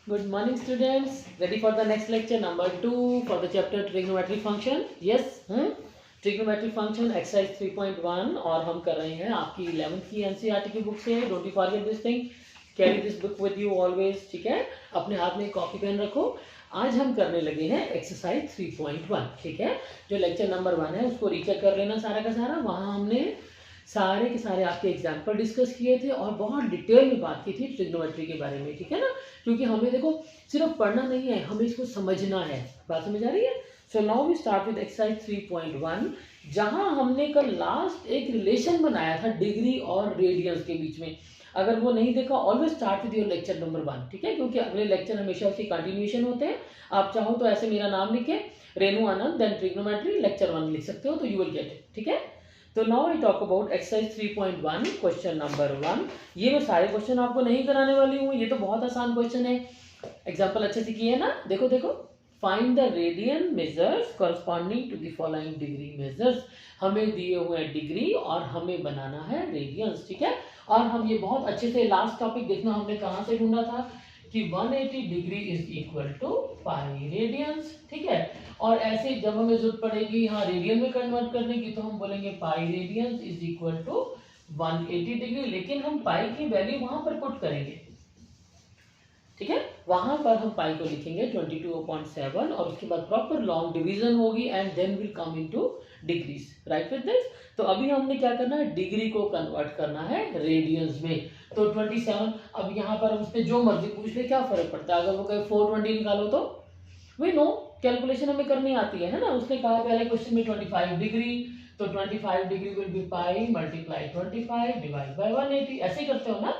Good morning, students. Ready for the next lecture, number 2 for the chapter trigonometric function? Yes. Trigonometric function exercise 3.1 और हम कर रहे हैं आपकी 11th की NCERT की बुक से. Don't you forget this thing. Carry this book with you always. ठीक है, अपने हाथ में कॉपी पेन रखो. आज हम करने लगे हैं एक्सरसाइज 3.1. ठीक है, जो लेक्चर नंबर 1 है उसको रीचेक कर लेना सारा का सारा. वहाँ हमने सारे के सारे आपके एग्जाम्पल डिस्कस किए थे और बहुत डिटेल में बात की थी ट्रिग्नोमेट्री के बारे में. ठीक है ना, क्योंकि हमें देखो सिर्फ पढ़ना नहीं है, हमें इसको समझना है. बात समझ आ रही है? So now we start with exercise 3.1, जहां हमने कल लास्ट एक रिलेशन बनाया था डिग्री और रेडियंस के बीच में. अगर वो नहीं देखा, always start with your lecture number 1. ठीक है, क्योंकि अगले लेक्चर हमेशा उसकी कंटिन्यूएशन होते हैं. आप चाहो तो ऐसे मेरा नाम लिखे रेनू आनंद देन ट्रिग्नोमेट्री लेक्चर 1 लिख सकते हो, तो यू विल गेट इट. ठीक है, तो now I talk about exercise 3.1 question number 1. ये मैं सारे क्वेश्चन आपको नहीं कराने वाली हूँ, ये तो बहुत आसान क्वेश्चन है. एग्जाम्पल अच्छे से किए ना. देखो देखो, find the radian measures corresponding to the following degree measures. हमें दिए हुए डिग्री और हमें बनाना है रेडियंस. ठीक है, और हम ये बहुत अच्छे से लास्ट टॉपिक देखना हमने कहाँ से ढूंढा था कि 180 degree is equal to pi radians. ठीक है, और ऐसे जब हमें जरूरत पड़ेगी हाँ रेडियन में कन्वर्ट करने की, तो हम बोलेंगे pi radians is equal to 180 degree. लेकिन हम पाई की वैल्यू वहां पर पुट करेंगे. ठीक है, वहां पर हम पाई को लिखेंगे 22/7 और उसके बाद प्रॉपर लॉन्ग डिवीजन होगी and then will come into degrees. Right with this. तो अभी हमने क्या करना है, डिग्री को कन्वर्ट करना है रेडियंस में. तो 27, अब यहाँ पर हम उसने जो मर्जी पूछ ले, क्या फर्क पड़ता है. अगर वो कहे 420 निकालो तो वी नो कैलकुलेशन हमें करनी आती है ना. उसने कहा पहले क्वेश्चन में 25 डिग्री, तो 25 degree will B pi multiply 25 divide by 180. ऐसे करते हो ना,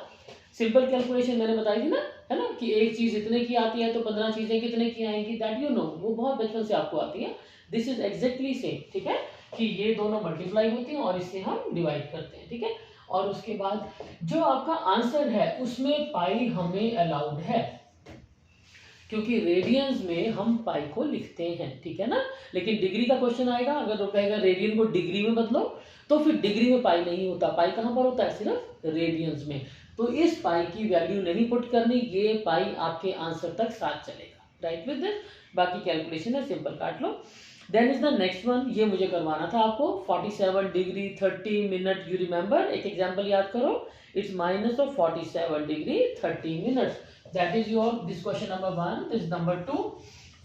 सिंपल कैलकुलेशन मैंने बताई थी ना, है ना, कि एक चीज इतने की आती है तो 15 चीजें कितने की आएंगी, दैट यू नो, वो बहुत बचपन से आपको आती है. This is exactly same. ठीक है, कि ये दोनों मल्टीप्लाई होती हैं और इससे हम डिवाइड करते हैं. ठीक है, और उसके बाद जो आपका आंसर है उसमें पाई हमें अलाउड है, क्योंकि रेडियंस में हम पाई को लिखते हैं. ठीक है ना, लेकिन डिग्री का क्वेश्चन आएगा, अगर वो कहेगा रेडियन को डिग्री में बदलो, तो फिर डिग्री में पाई नहीं होता. पाई कहाँ पर होता है, सिर्फ रेडियंस में. तो इस पाई की वैल्यू नहीं पुट करनी, ये पाई आपके आंसर तक साथ चलेगा. Right with this. बाकी कैलकुलेशन है, सिंपल काट लो. Then is the next one, ये मुझे करवाना था आपको. 47 डिग्री 30 मिनट. यू रिमेंबर, एक एग्जाम्पल याद करो. It's minus of 47 degree 30 minutes. That is your this question number 1. This number 2,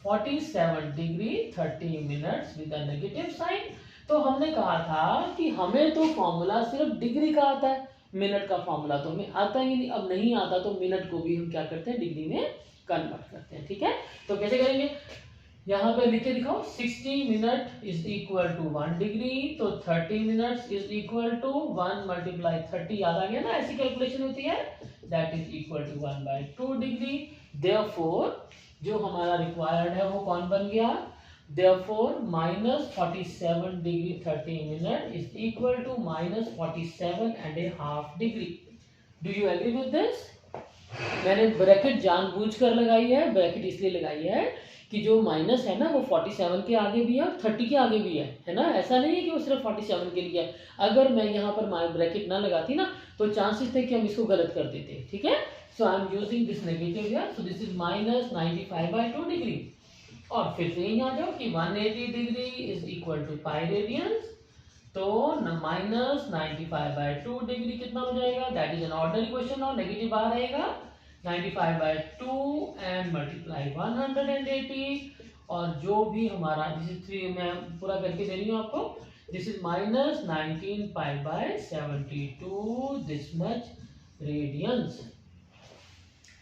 47 degree 30 minutes with a negative sign. तो हमने कहा था कि हमें तो फॉर्मूला सिर्फ डिग्री का आता है, मिनट का फॉर्मूला तो हमें आता ही नहीं. अब नहीं आता तो मिनट को भी हम क्या करते हैं, डिग्री में कन्वर्ट करते हैं. ठीक है, तो कैसे करेंगे, यहाँ पे लिख के दिखाओ. 60 minute is equal to 1 degree, तो 30 minutes is equal to 1 multiply 30. याद आ गया ना, ऐसी कैलकुलेशन होती है. That is equal to 1/2 degree. Therefore जो हमारा रिक्वायर्ड है वो कौन बन गया, therefore minus 47 degree 30 minute is equal to minus 47.5 degree. Do you agree with this. मैंने ब्रैकेट जानबूझकर लगाई है. ब्रैकेट इसलिए लगाई है कि जो माइनस है ना वो 47 के आगे भी है और 30 के आगे भी है ना. ऐसा नहीं है कि वो सिर्फ 47 के लिए है. अगर मैं यहाँ पर ब्रैकेट ना लगाती ना, तो चांसेस थे कि हम इसको गलत कर देते. ठीक है, so I am using this negative here. So this is minus 95/2 degree. और फिर से यहीं आ जाओ कि 180 degree is equal to pi radians. तो माइनस 95/2 डिग्री कितना हो जाएगा, that is an ordinary question और नेगेटिव बाहर रहेगा. 95/2 एंड मल्टीप्लाई 180. और जो भी हमारा दिस इज 3, मैं पूरा करके दे रही हूँ आपको. This is minus 19 π/72 this much radians.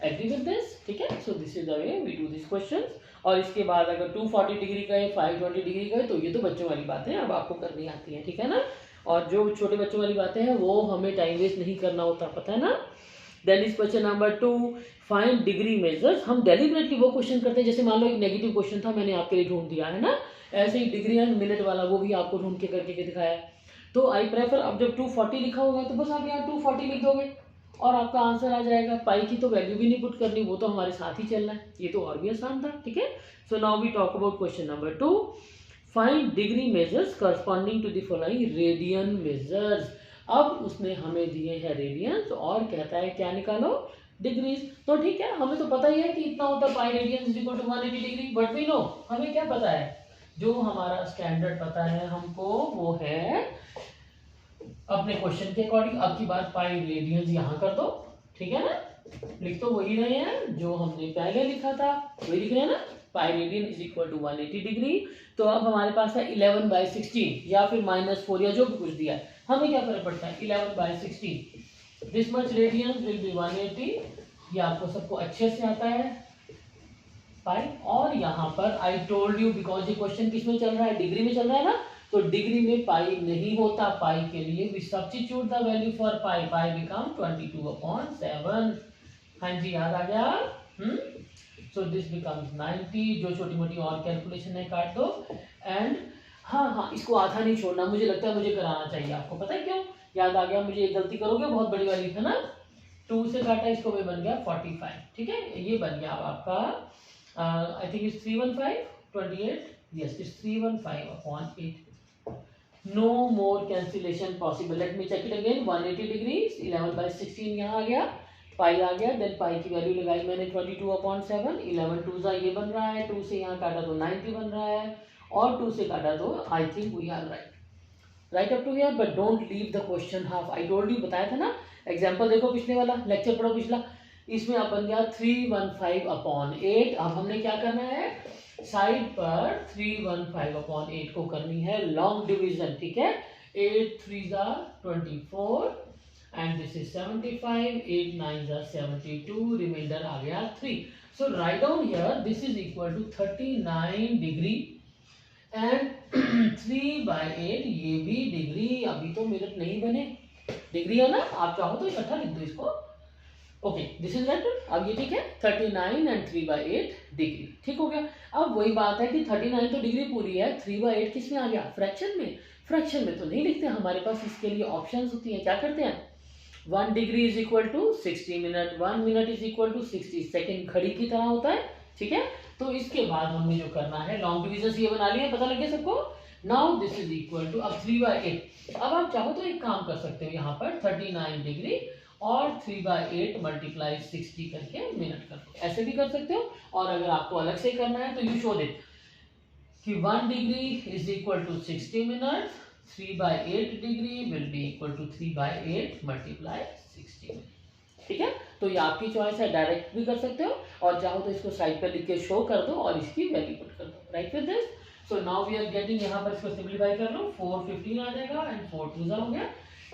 Agree with this. ठीक है, so this is the way we do this question. और इसके बाद अगर 240 डिग्री गए, 520 डिग्री गए, तो ये तो बच्चों वाली बातें अब आपको करनी आती है. ठीक है ना, और जो छोटे बच्चों वाली बातें हैं वो हमें टाइम वेस्ट नहीं करना होता, पता है ना. Then is question number 2, find degree measures. हम डेलिबरेटली वो क्वेश्चन करते हैं, जैसे मान लो एक नेगेटिव क्वेश्चन था, मैंने आपके लिए ढूंढ दिया है ना, ऐसे ही डिग्री एंड मिनट वाला वो भी आपको ढूंढ के करके दिखाया. तो आई प्रेफर, अब जब 240 लिखा होगा तो बस आप यहाँ 240 लिख दोगे और आपका आंसर आ जाएगा. पाई की तो वैल्यू भी नहीं पुट करनी, वो तो हमारे साथ ही चलना है. ये तो और भी आसान था. ठीक है, so now we talk about question number 2, find degree measures corresponding to the following radian measures. अब उसने हमें दिए हैं रेडियंस और कहता है क्या निकालो, डिग्रीज। तो ठीक है, हमें तो पता ही है कि इतना होता है pi radian is equal to 180 degree, but we know, हमें क्या पता है, जो हमारा स्टैंडर्ड पता है हमको वो है अपने क्वेश्चन के अकॉर्डिंग। अब की बार पाई रेडियंस यहाँ कर दो, ठीक है ना, लिख तो वही रहे हैं जो हमने पहले लिखा था, वही लिख रहे हैं ना, pi radian is equal to 180 degree. तो अब हमारे पास है 11/16 या फिर -4 या जो भी कुछ दिया है, हमें क्या फर्क पड़ता है, 11/16 this much radian will be 180, ये आपको सबको अच्छे से आता है पाई। और यहाँ पर आई टोल्ड यू, बिकॉज ये क्वेश्चन किस में चल रहा है, डिग्री में चल रहा है ना, तो डिग्री में पाई नहीं होता, पाई के लिए we substitute the value for pi, pi become 22/7। हाँ जी, याद आ गया। सो दिस बिकम्स 90, जो छोटी मोटी और कैलकुलेशन है काट दो। एंड हाँ, इसको आधा नहीं छोड़ना, मुझे लगता है मुझे कराना चाहिए आपको, पता है क्यों, याद आ गया मुझे, एक गलती करोगे बहुत बड़ी वाली है ना, 2 से काटा इसको, वो बन गया 45, ठीक है, ये बन गया अब आपका I think is 315 28, yes is 315/8। No more cancellation possible, let me check it again, 180 degree 11/16 यहाँ आ गया, पाई आ गया, देन पाई की वैल्यू लगाई मैंने 22/7, 11 2 ये बन रहा है, 2 से यहाँ काटा तो 90 बन रहा है, और 2 से काटा तो I think we are right up to here, but don't leave the question half. I told you, बताया था ना, एग्जाम्पल देखो पिछले वाला, लेक्चर पढ़ो पिछला, इसमें अब बन गया 315/8। अब हमने क्या करना है, साइड पर 315/8 को करनी है लॉन्ग डिवीजन, ठीक है, 8 3 24 and this is 75, 8 9 72, remainder आ गया 3। So write down here, this is equal to 39 degree and 3/8, ये भी डिग्री, अभी तो मिनट नहीं बने, डिग्री है ना, आप चाहो तो इकट्ठा लिख दो इसको, ओके दिस इज राइट। अब ये ठीक है, 39 एंड 3/8 डिग्री, ठीक हो गया। अब वही बात है कि 39 तो डिग्री पूरी है, 3/8 किस में आ गया, फ्रैक्शन में। फ्रैक्शन में तो नहीं लिखते, हमारे पास इसके लिए ऑप्शंस होती हैं, क्या करते हैं, 1 degree is equal to 60 minute, 1 minute is equal to 60 second, घड़ी की तरह होता है, ठीक है। तो इसके बाद हमने जो करना है, लॉन्ग डिवीजन ये बना लिया, पता लग गया सबको। Now this is equal to, अब 3/8, अब आप चाहो तो एक काम कर सकते हो, यहाँ पर 39 डिग्री और 3/8 मल्टीप्लाई 60 करके मिनट कर दो, ऐसे भी कर सकते हो। और अगर आपको अलग से करना है तो यू शो इट कि 1 degree is equal to 60 minute, 3/8 degree will be equal to 3/8 multiply 60, ठीक है। तो ये आपकी चॉइस है, डायरेक्ट भी कर सकते हो, और चाहो तो इसको साइड पर लिख के शो कर दो और इसकी वैल्यू पुट कर दो, right with this. So now we are getting, यहाँ पर इसको सिंप्लीफाई कर लो, 415 आ जाएगा एंड 4 2 हो गया।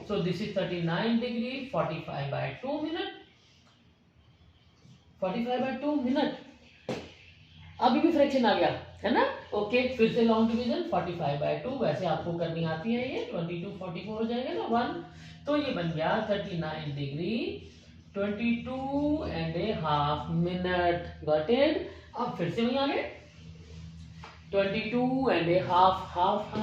So this is 39 degree 45/2 minute, 45/2 minute, अभी भी फ्रैक्शन आ गया है ना, ओके। फिर से लॉन्ग डिवीजन 45/2, वैसे आपको करनी आती है, ये 22 44 हो जाएगा ना 1, तो ये बन गया 39 डिग्री 22.5 मिनट, गॉट इट। अब फिर से वहीं आ गए 22.5, half,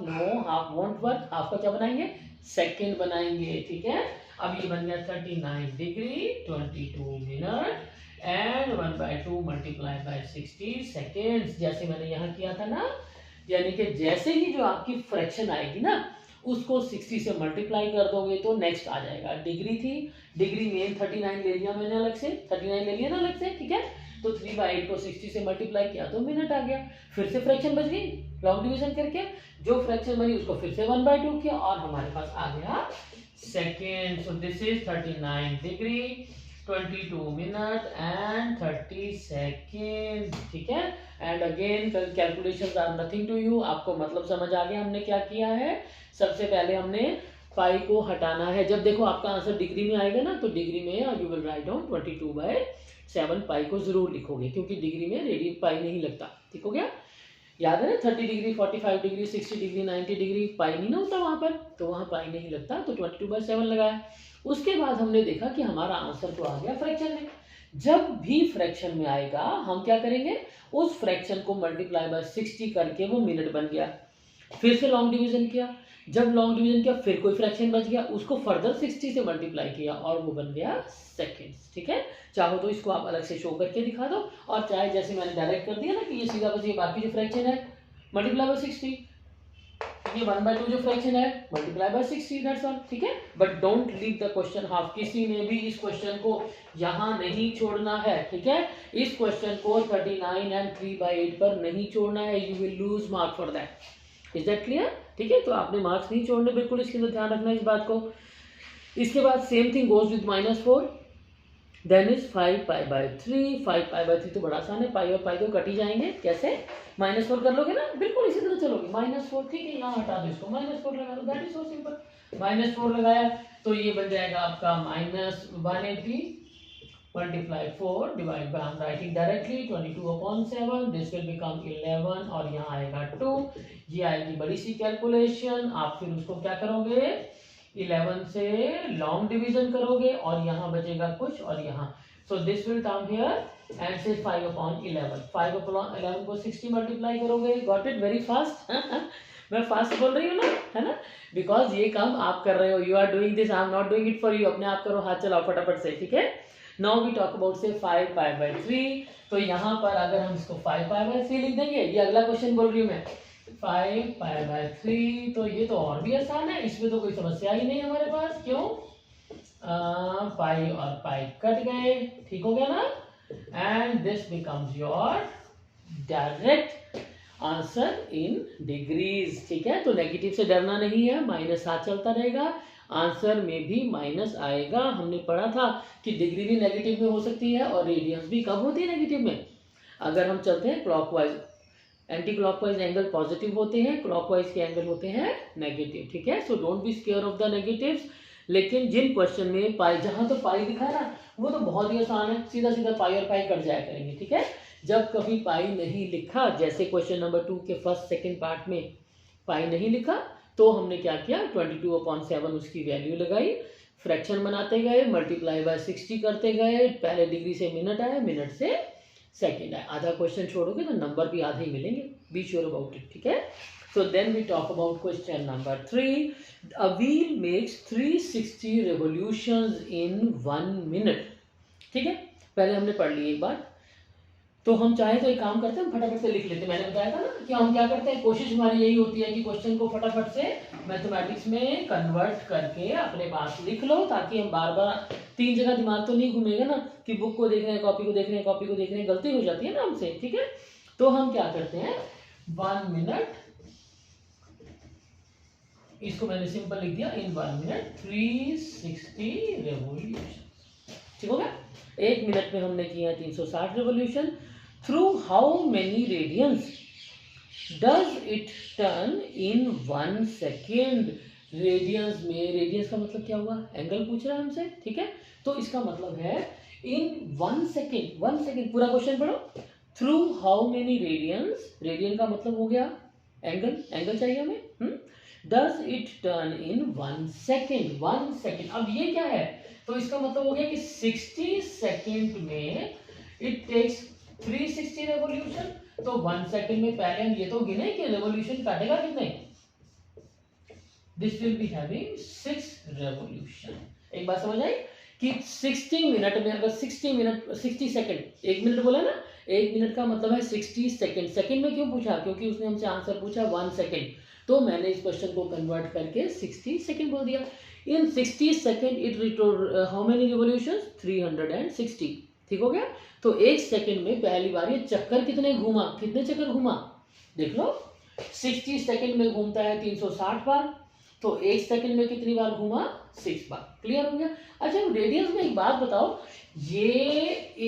no half won't work, half का क्या बनाएंगे, सेकेंड बनाएंगे, ठीक है। अब ये बन गया 39 degree 22 minute and 1/2 multiply by 60 seconds, जैसे मैंने यहाँ किया था ना, यानी कि जैसे ही जो आपकी फ्रैक्शन आएगी ना, उसको 60 से मल्टीप्लाई कर दोगे तो नेक्स्ट आ जाएगा, डिग्री थी, डिग्री में 39 ले लिया मैंने अलग से, 39 ले लिया ना अलग से, ठीक है। तो 3/8 को 60 से मल्टीप्लाई किया तो मिनट आ गया, फिर से फ्रैक्शन बच गई, लॉन्ग डिवीजन करके जो फ्रैक्शन बनी उसको फिर से 1/2 किया और हमारे पास आ गया second. So this is 39 degree 22 minute and 30 second, ठीक है। And again calculations are nothing to you, आपको मतलब समझ आ गया हमने क्या किया है। सबसे पहले हमने पाई को हटाना है, जब देखो आपका आंसर डिग्री में आएगा ना, तो डिग्री में यू विल राइट डाउन 22/7 पाई को जरूर लिखोगे, क्योंकि डिग्री में रेडियन पाई नहीं लगता, ठीक हो गया। याद है ना, 30 degree 45 degree 60 degree 90 degree pi नहीं ना होता वहां पर, तो वहां पाई नहीं लगता, तो 22/7 लगाया। उसके बाद हमने देखा कि हमारा आंसर तो आ गया फ्रैक्शन में। जब भी फ्रैक्शन में आएगा हम क्या करेंगे, उस फ्रैक्शन को मल्टीप्लाई बाय 60 करके वो मिनट बन गया, फिर से लॉन्ग डिवीजन किया, जब लॉन्ग डिवीजन किया फिर कोई फ्रैक्शन बच गया, उसको फर्दर 60 से मल्टीप्लाई किया और वो बन गया सेकेंड्स, ठीक है। चाहो तो इसको आप अलग से शो करके दिखा दो, और चाहे जैसे मैंने डायरेक्ट कर दिया ना कि ये सीधा बस ये बाकी जो फ्रैक्शन है मल्टीप्लाई बाय 60, ठीक ये 1/2 जो फ्रैक्शन है मल्टीप्लाई बाय 60, दैट्स ऑल, ठीक है। But don't leave the question half, किसी ने भी इस क्वेश्चन को यहाँ नहीं छोड़ना है, ठीक है। इस क्वेश्चन को 39 एंड 3/8 पर नहीं छोड़ना है, you will lose mark for that. Is that clear? ठीक है, तो आपने मार्क्स नहीं छोड़ने, बिल्कुल इसके अंदर ध्यान रखना इस बात को। इसके बाद same thing goes with -4, then is 5π/3। 5π/3 तो बड़ा आसान है, पाई और पाई तो कट ही जाएंगे। कैसे? -4 कर लोगे ना, बिल्कुल इसी तरह चलोगे। -4, ठीक है, यहाँ हटा दो इसको, -4 लगा दो, दैट इज सो सिंपल। -4 लगाया तो ये बन जाएगा आपका -180 मल्टीप्लाई 4 डिवाइड बाय, हम writing directly 22/7, this will become 11 और यहाँ आएगा 2। ये आएगी बड़ी सी कैलकुलेशन, आप फिर उसको क्या करोगे, 11 से लॉन्ग डिवीजन करोगे और यहाँ बचेगा कुछ और यहाँ, so this will come here and से 5/11। 5/11 को 60 मल्टीप्लाई करोगे, गॉट इट, वेरी फास्ट। मैं फास्ट बोल रही हूँ ना, है ना, बिकॉज ये काम आप कर रहे हो, you are doing this, I am not doing it for you. अपने आप करो, हाथ चलाओ फटाफट से, ठीक है। नाउ वी टॉक अबाउट से 5π/3, तो यहाँ पर अगर हम इसको 5π/3 लिख देंगे, ये अगला क्वेश्चन बोल रही हूँ मैं, 5π/3, तो ये तो और भी आसान है, इसमें तो कोई समस्या ही नहीं हमारे पास। क्यों? पाई और पाई कट गए, ठीक हो गया ना, and this becomes your direct answer in degrees, ठीक है। तो नेगेटिव से डरना नहीं है, माइनस साथ चलता रहेगा, आंसर में भी माइनस आएगा। हमने पढ़ा था कि डिग्री भी नेगेटिव में हो सकती है और रेडियंस भी कब होती है नेगेटिव में, अगर हम चलते हैं clockwise. Anti clockwise angle positive होते हैं, क्लॉकवाइज के एंगल होते हैं नेगेटिव, ठीक है। So don't be square of the negatives. लेकिन जिन क्वेश्चन में पाई, जहां तो पाई दिखा है ना, वो तो बहुत ही आसान है, सीधा सीधा पाई और पाई कट जाया करेंगे, ठीक है। जब कभी पाई नहीं लिखा, जैसे क्वेश्चन नंबर 2 के फर्स्ट सेकंड पार्ट में पाई नहीं लिखा, तो हमने क्या किया, 22/7 उसकी वैल्यू लगाई, फ्रैक्शन बनाते गए, मल्टीप्लाई बाय 60 करते गए, पहले डिग्री से मिनट आया, मिनट से सेकंड आया। आधा क्वेश्चन छोड़ोगे तो नंबर भी आधे ही मिलेंगे, बी श्योर अबाउट इट, ठीक है। So then we talk about question number 3, a wheel makes 360 revolutions in 1 minute, ठीक है। पहले हमने पढ़ ली एक बार, तो हम चाहे तो एक काम करते हैं, फटाफट से लिख लेते हैं। मैंने बताया था ना कि हम क्या करते हैं, कोशिश हमारी यही होती है कि क्वेश्चन को फटाफट से मैथमेटिक्स में कन्वर्ट करके अपने पास लिख लो, ताकि हम बार बार 3 जगह दिमाग तो नहीं घूमेगा ना, कि बुक को देख रहे हैं, कॉपी को देख रहे हैं, कॉपी को देख रहे हैं, गलती हो जाती है ना हमसे, ठीक है। तो हम क्या करते हैं, 1 मिनट, इसको मैंने सिंपल लिख दिया, इन 1 मिनट 360 रेवोल्यूशन, ठीक हो गया। 1 मिनट में हमने किया 360 revolution. Through how many radians does it turn in 1 second. Radians में, रेडियंस का मतलब क्या हुआ, एंगल पूछ रहा है हमसे, ठीक है। तो इसका मतलब है इन 1 सेकेंड, 1 सेकेंड, पूरा क्वेश्चन पढ़ो। Through how many radians, radian का मतलब हो गया एंगल, एंगल चाहिए हमें। Does it turn in 1 second, 1 second. अब ये क्या है, तो इसका मतलब हो गया कि 60 सेकेंड में इट टेक्स 360 रेवोल्यूशन। तो 1 सेकेंड में पहले हम ये तो गिने कि रेवोल्यूशन काटेगा कितने, this will be having 6 revolution. एक बात समझ आई कि 60 मिनट में, अगर 60 मिनट, 60 सेकेंड, 1 मिनट बोला ना, 1 मिनट का मतलब है 60 सेकेंड। सेकेंड में क्यों पूछा, क्योंकि उसने हमसे आंसर पूछा 1 सेकेंड, तो मैंने इस क्वेश्चन को कन्वर्ट करके 60 सेकेंड बोल दिया। इन 60 second it return how many revolutions, 360, ठीक हो गया। तो 1 सेकेंड में पहली बार ये चक्कर कितने घूमा, कितने चक्कर घूमा, देख लो, 60 सेकेंड में घूमता है 360 बार, तो 1 सेकेंड में कितनी बार घूमा, 6 बार। क्लियर हो गया। अच्छा रेडियंस में एक बात बताओ, ये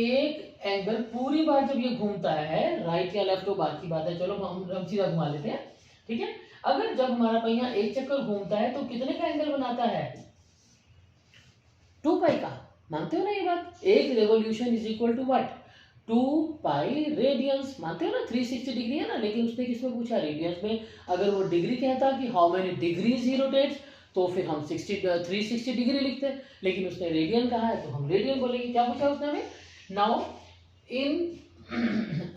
एक एंगल पूरी बार जब ये घूमता है, राइट या लेफ्ट, तो बात की बात है, चलो हम सीधा घुमा लेते हैं, ठीक है। अगर जब हमारा पहिया एक चक्कर घूमता है तो कितने का एंगल बनाता है, 2 पाई का, मानते हो ना ये बात। एक revolution is equal to what, 2 pi radians, मानते हो ना। 360 डिग्री है ना, लेकिन उसने किसमें पूछा, रेडियंस में। अगर वो डिग्री कहता कि how many degrees he rotates, तो फिर हम 360 डिग्री लिखते, लेकिन उसने रेडियन कहा है तो हम रेडियन बोलेंगे। क्या पूछा उसने हमें, now in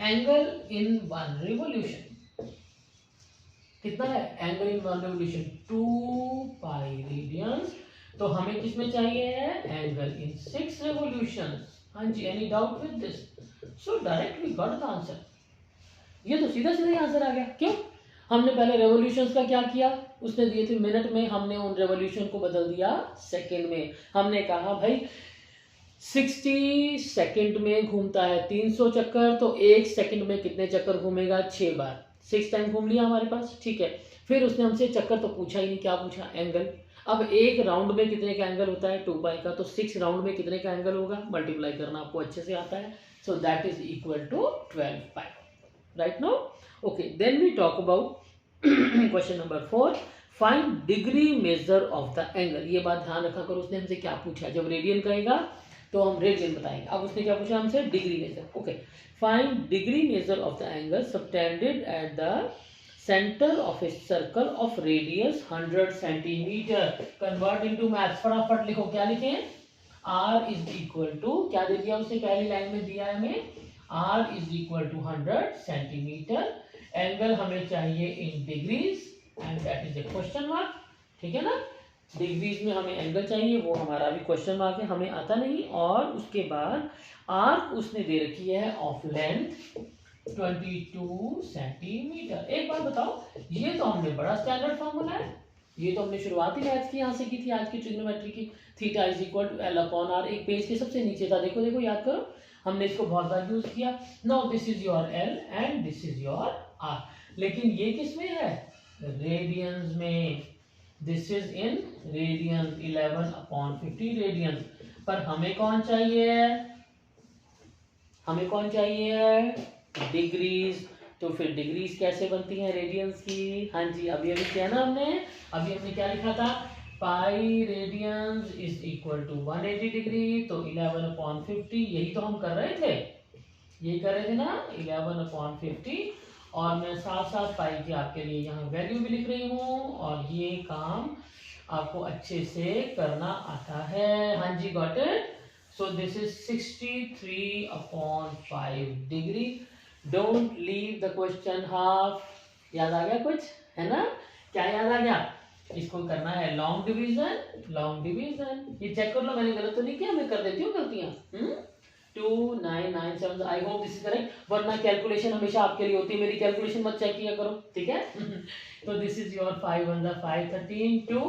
angle in 1 revolution, कितना है angle in 1 revolution, 2 pi radians. तो हमें किसमें चाहिए है, एंगल इन 6 रिवोल्यूशंस। हाँ जी, any doubt with this, so direct we got the answer. ये तो सीधा सीधा आंसर आ गया। क्यों, हमने पहले रेवोल्यूशंस का क्या किया, उसने दिए थे मिनट में, हमने उन रेवोल्यूशन को बदल दिया सेकंड में। हमने कहा भाई 60 सेकंड में घूमता है 300 चक्कर, तो 1 सेकंड में कितने चक्कर घूमेगा, 6 बार, 6 टाइम घूम लिया हमारे पास, ठीक है। फिर उसने हमसे चक्कर तो पूछा ही नहीं, क्या पूछा, एंगल। अब एक राउंड में कितने का एंगल होता है, 2 पाई का, तो 6 राउंड में कितने का एंगल होगा, मल्टीप्लाई करना आपको अच्छे से आता है, so that is equal to 12 pi, right now. Okay, then we talk about question number 4, find degree measure of the angle. ये बात ध्यान रखा करो, उसने हमसे क्या पूछा, जब रेडियन कहेगा तो हम रेडियन बताएंगे, अब उसने क्या पूछा हमसे, degree measure. Okay, find degree measure of the angle subtended at the centre of a circle of radius 100 centimetre. Convert into maths, फटाफट लिखो, क्या लिखें, r इज इक्वल टू, क्या दे दिया उसने पहली लाइन में दिया है हमें, r is equal to 100 centimetre, angle हमें चाहिए in degrees and that is a question mark, ठीक है ना। डिग्रीज में हमें एंगल चाहिए, वो हमारा भी क्वेश्चन मार्क है, हमें आता नहीं। और उसके बाद आर्क उसने दे रखी है ऑफ लेंथ 22 सेंटीमीटर। एक बात बताओ, ये तो हमने बड़ा स्टैंडर्ड फॉर्मूला है, ये तो हमने शुरुआती मैथ्स की यहाँ से की थी, आज की ट्रिग्नोमेट्री की, theta is equal to L upon R, एक पेज के सबसे नीचे था, देखो देखो याद करो, हमने इसको बहुत बार यूज किया। Now this is your L and this is your R, लेकिन ये किस में है, रेडियंस में, this is in radians, 11 upon 50 radians. पर हमें कौन चाहिए, हमें कौन चाहिए, डिग्रीज। तो फिर डिग्रीज कैसे बनती हैं रेडियंस की, हाँ जी, अभी अभी क्या ना अभी हमने क्या लिखा था, pi radians is equal to 180 degree, तो 11 अपॉन 50, यही तो हम कर रहे थे, यही कर रहे थे ना, 11 अपॉन 50, और मैं साथ साथ पाई की आपके लिए यहाँ वैल्यू भी लिख रही हूँ, और ये काम आपको अच्छे से करना आता है, हाँ जी, got it. So this is 63 upon 5 degree. Don't leave the question half, याद आ गया कुछ, है ना, क्या याद आ गया, इसको करना है लॉन्ग डिवीजन, लॉन्ग डिवीजन, ये चेक कर लो, मैंने गलत तो नहीं किया, मैं कर देती हूँ गलतियां, 2997, I hope this is correct, वरना कैलकुलेशन हमेशा आपके लिए होती है, मेरी कैलकुलेशन मत चेक किया करो, ठीक है। तो this is your 5 1 5 13 2,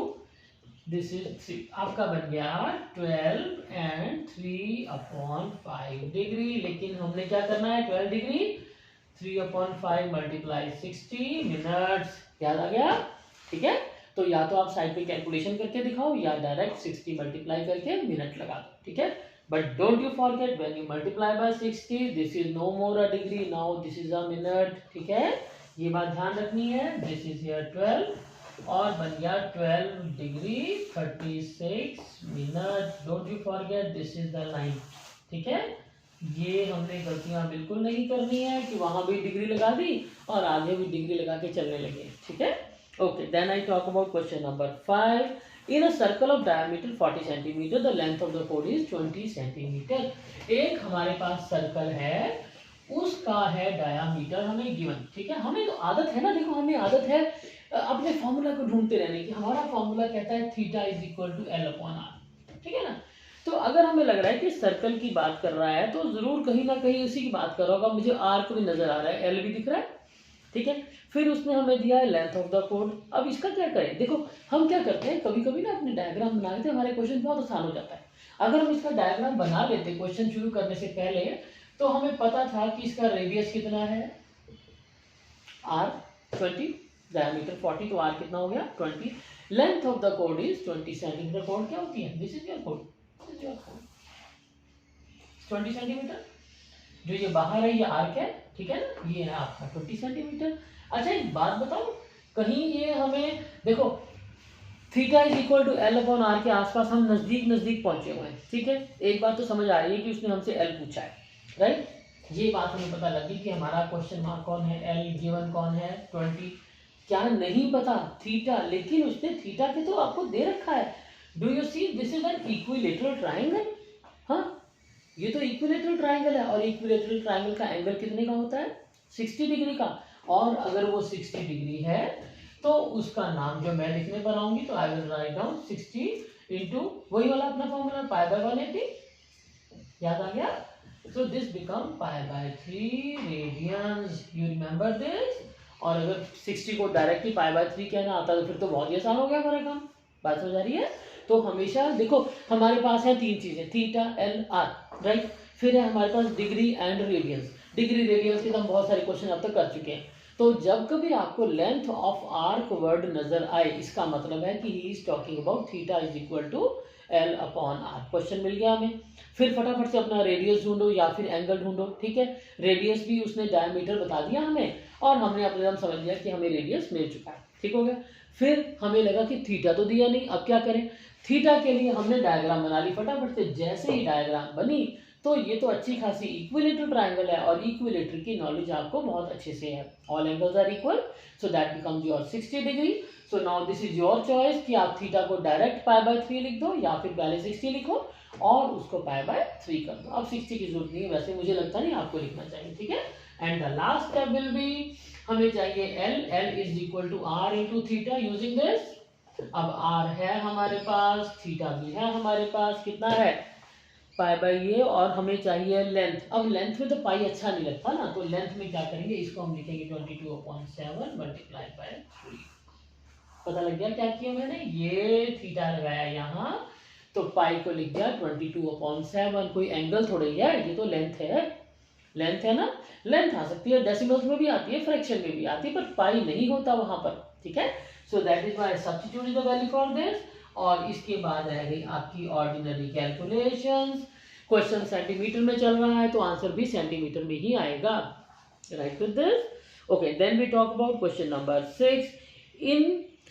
this is 3, आपका बन गया 12 एंड 3 अपॉन 5 डिग्री। लेकिन हमने क्या करना है, 12 डिग्री 3 अपॉन 5 मल्टीप्लाई 60 मिनट्स, याद आ गया, ठीक है। तो या तो आप साइड पे कैलकुलेशन करके दिखाओ, या डायरेक्ट 60 मल्टीप्लाई करके मिनट लगा दो, ठीक है। But don't you forget, when you multiply by 60, this is no more a degree, now this is a minute, ठीक है, ये बात ध्यान रखनी है। दिस इज हियर 12 और बन गया 12 degree 36 minute, don't you forget, this is the line, ठीक है। ये हमने गलतियां बिल्कुल नहीं करनी है कि वहां भी डिग्री लगा दी और आगे भी डिग्री लगा के चलने लगे, ठीक है। Okay, then I talk about question number 5. In a circle of diameter 40 centimeter, the length of the pole is 20 centimeter. एक हमारे पास सर्कल है, उसका है डायामीटर हमें गिवन, ठीक है। हमें तो आदत है ना, देखो हमें आदत है अपने फॉर्मूला को ढूंढते रहने की, हमारा फॉर्मूला कहता है theta is equal to L upon R, ठीक है ना। तो अगर हमें लग रहा है कि सर्कल की बात कर रहा है, तो जरूर कहीं ना कहीं उसी की बात कर रहा होगा, मुझे आर को भी नजर आ रहा है, एल भी दिख रहा है, ठीक है। फिर उसने हमें दिया है लेंथ ऑफ द कोड। अब इसका क्या करें, देखो हम क्या करते हैं, कभी कभी ना अपने डायग्राम बना लेते हैं, हमारे क्वेश्चन बहुत आसान हो जाता है। अगर हम इसका डायग्राम बना लेते क्वेश्चन शुरू करने से पहले, तो हमें पता था कि इसका रेडियस कितना है, r 20, डायमीटर 40, तो r कितना हो गया 20, length of the code is 20 centimetre. Code क्या होती है, this is your code, 20 centimetre, जो ये बाहर है ये आर्क है, ठीक है ना, ये है आपका 20 सेंटीमीटर। अच्छा एक बात बताओ, कहीं ये हमें देखो theta is equal to L upon R के आसपास हम नजदीक नजदीक पहुंचे हुए हैं, ठीक है। एक बात तो समझ आ रही है कि उसने हमसे एल पूछा है, राइट, ये बात हमें पता लगी कि हमारा क्वेश्चन मार्क कौन है, एल गिवन कौन है 20, क्या नहीं पता थीटा, लेकिन उसने थीटा के तो आपको दे रखा है। Do you see, this is an equilateral triangle, हाँ ये तो इक्विलेटरल ट्राइंगल है, और इक्विलेटरल ट्राइंगल का एंगल कितने का होता है, 60 डिग्री का, और अगर वो 60 डिग्री है तो उसका नाम जो मैं लिखने पर आऊंगी, तो I will write down 60 into वही वाला अपना फॉर्मूला पाई बाय 180, याद आ गया। So this become pi by 3 radians, you remember this. और अगर 60 को डायरेक्टली π/3 कहना आता तो फिर तो बहुत ही आसान हो गया हमारा काम। बात समझ आ रही है? तो हमेशा देखो हमारे पास है तीन चीजें, थीटा, एल, आर, राइट। फिर है हमारे पास degree and radians. Degree radians के तो हम बहुत सारे क्वेश्चन अब तक कर चुके हैं। तो जब कभी आपको लेंथ ऑफ आर्क वर्ड नजर आए, इसका मतलब है कि he is talking about theta is equal to L upon R. Question मिल गया हमें। फिर फटाफट से अपना रेडियस ढूंढो या फिर एंगल ढूंढो, ठीक है। रेडियस भी उसने डायमीटर बता दिया हमें और हमने अपने दम समझ लिया कि हमें रेडियस मिल चुका है, ठीक हो गया। फिर हमें लगा कि थीटा तो दिया नहीं, अब क्या करें। थीटा के लिए हमने डायग्राम बना ली फटाफट से। जैसे ही डायग्राम बनी तो ये तो अच्छी खासी इक्विलेटरल ट्रायंगल है और इक्विलेटर की नॉलेज आपको बहुत अच्छे से है। All angles are equal, so that becomes your 60 degree. So now this is your choice कि आप थीटा को डायरेक्ट π/3 लिख दो या फिर पहले 60 लिखो और उसको π/3 कर दो। अब 60 की जरूरत नहीं है, वैसे मुझे लगता नहीं आपको लिखना चाहिए, ठीक है। And the last step will be, हमें चाहिए L is equal to R into theta using this. अब आर है हमारे पास, थीटा भी है हमारे पास, कितना है π/ये, और हमें चाहिए लेंथ। अब लेंथ में तो पाई अच्छा नहीं लगता ना, तो लेंथ में क्या करेंगे, इसको हम लिखेंगे 22/7 मल्टीप्लाई बाय 3। पता लग गया क्या किया मैंने, ये थीटा लगाया यहाँ तो पाई को लिख दिया 22/7। कोई एंगल थोड़ी है, ये तो लेंथ है। लेंथ है ना, लेंथ आ सकती है डेसिमल्स में भी आती है, फ्रैक्शन में भी आती है, पर पाई नहीं होता वहां पर, ठीक है। So that is why substitute the value for this. और इसके बाद रह गई आपकी ऑर्डिनरी कैलकुलेशंस। क्वेश्चन सेंटीमीटर में चल रहा है तो आंसर भी सेंटीमीटर में ही आएगा, right with this. Okay, then we talk about question number 6।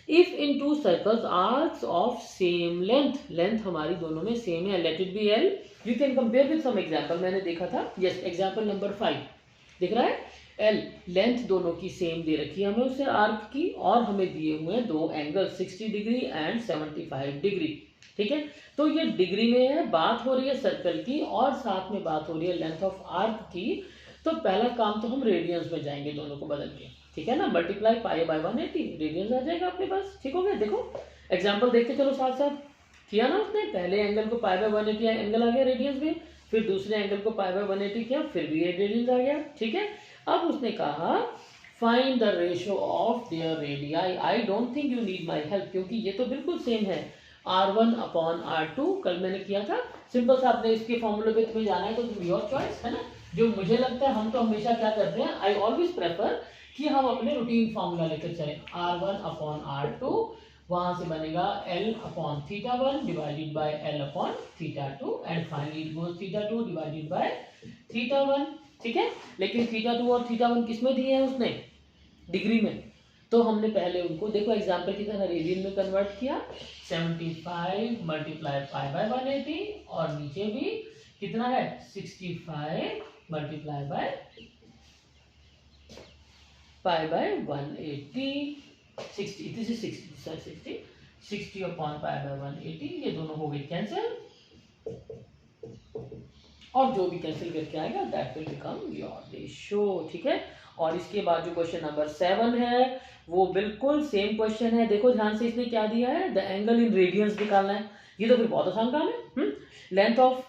If in two circles arcs of same length, length हमारी दोनों में सेम है, let it be L. You can compare with some example, मैंने देखा था, यस एग्जांपल नंबर 5 दिख रहा है। एल लेंथ दोनों की सेम दे रखी है हमें उससे आर्क की, और हमें दिए हुए हैं दो एंगल 60 डिग्री एंड 75 डिग्री, ठीक है। तो ये डिग्री में है, बात हो रही है सर्कल की और साथ में बात हो रही है लेंथ ऑफ आर्क की। तो पहला काम तो हम रेडियंस में जाएंगे दोनों को बदल के, ठीक है ना। मल्टीप्लाई π/180 रेडियंस आ जाएगा अपने पास, ठीक हो गया। देखो एग्जाम्पल देखते चलो साथ साथ, किया ना उसने, पहले एंगल को π/180 एंगल आ गया रेडियंस में, फिर दूसरे एंगल को π/180 किया, फिर भी रेडियंस आ गया, ठीक है। अब उसने कहा find the ratio of their radii. I don't think you need my help, क्योंकि ये तो बिल्कुल सेम है, R1/R2 कल मैंने किया था। सिंपल सा आपने इसके फॉर्मूले पे तुम्हें जाना है तो तुम योर चॉइस है ना। जो मुझे लगता है, हम तो हमेशा क्या करते हैं, आई ऑलवेज प्रेफर कि हम अपने रूटीन फॉर्मूला लेकर चलें। R1/R2 वहां से बनेगा L/θ1 divided by L/θ2 and finally it goes θ2 divided by θ1, ठीक है। लेकिन θ2 और θ1 किस में दिए हैं उसने, डिग्री में। तो हमने पहले उनको देखो एग्जांपल की तरह रेडियन में कन्वर्ट किया, 75 मल्टीप्लाई π/180 और नीचे भी कितना है 65 multiply by π/180, 60, this is 60 60 upon π/180, ये दोनों हो गए कैंसिल, और जो भी कैंसिल करके आएगा that will become your ratio, ठीक है। और इसके बाद जो क्वेश्चन नंबर 7 है वो बिल्कुल सेम क्वेश्चन है। देखो ध्यान से, इसने क्या दिया है, द एंगल इन रेडियंस निकालना है। ये तो फिर बहुत आसान काम है। लेंथ ऑफ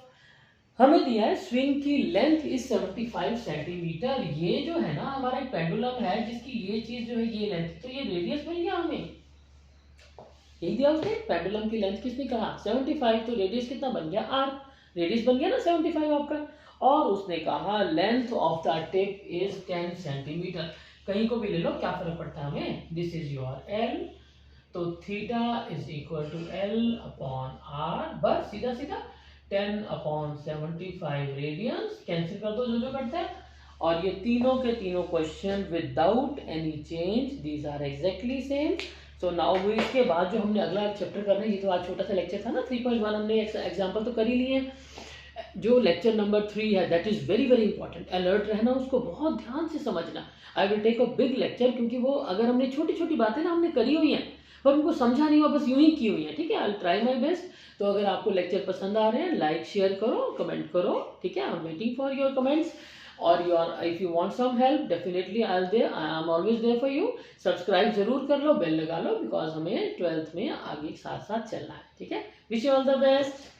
हमें दिया है, स्विंग की लेंथ इज 75 सेंटीमीटर। ये जो है ना हमारा एक पेंडुलम है जिसकी ये चीज जो है ये लेंथ, तो ये रेडियस मिल गया हमें, यही दिया उसने। पेंडुलम की लेंथ किसने कहा 75, तो रेडियस कितना बन गया r, रेडियस बन गया ना 75 आपका। और उसने कहा length of the tip is 10 centimetre. कहीं को भी ले लो, क्या फर्क पड़ता है हमें, दिस इज योर l, तो theta is equal to L/r, बस सीधा सीधा 10/75 रेडियंस, कैंसिल कर दो जो जो करता है। और ये तीनों के तीनों question without any change, these are exactly same. So now इसके बाद जो हमने अगला चैप्टर करना है, ये तो आज छोटा सा लेक्चर था ना 3.1, हमने एग्जांपल तो कर ही लिए हैं। जो लेक्चर नंबर 3 है that is very very important, alert रहना, उसको बहुत ध्यान से समझना। I will take a big lecture, क्योंकि वो अगर हमने छोटी छोटी बातें ना हमने करी हुई हैं पर उनको समझा नहीं हुआ, बस यूं ही की हुई है, ठीक है। I will try my best. तो अगर आपको लेक्चर पसंद आ रहे हैं, लाइक शेयर करो, कमेंट करो, ठीक है। I am waiting for your comments और your, if you want some help definitely I am always there for you. Subscribe जरूर कर लो, बेल लगा लो, बिकॉज हमें 12th में आगे साथ साथ चलना है, ठीक है। Wish you all the best.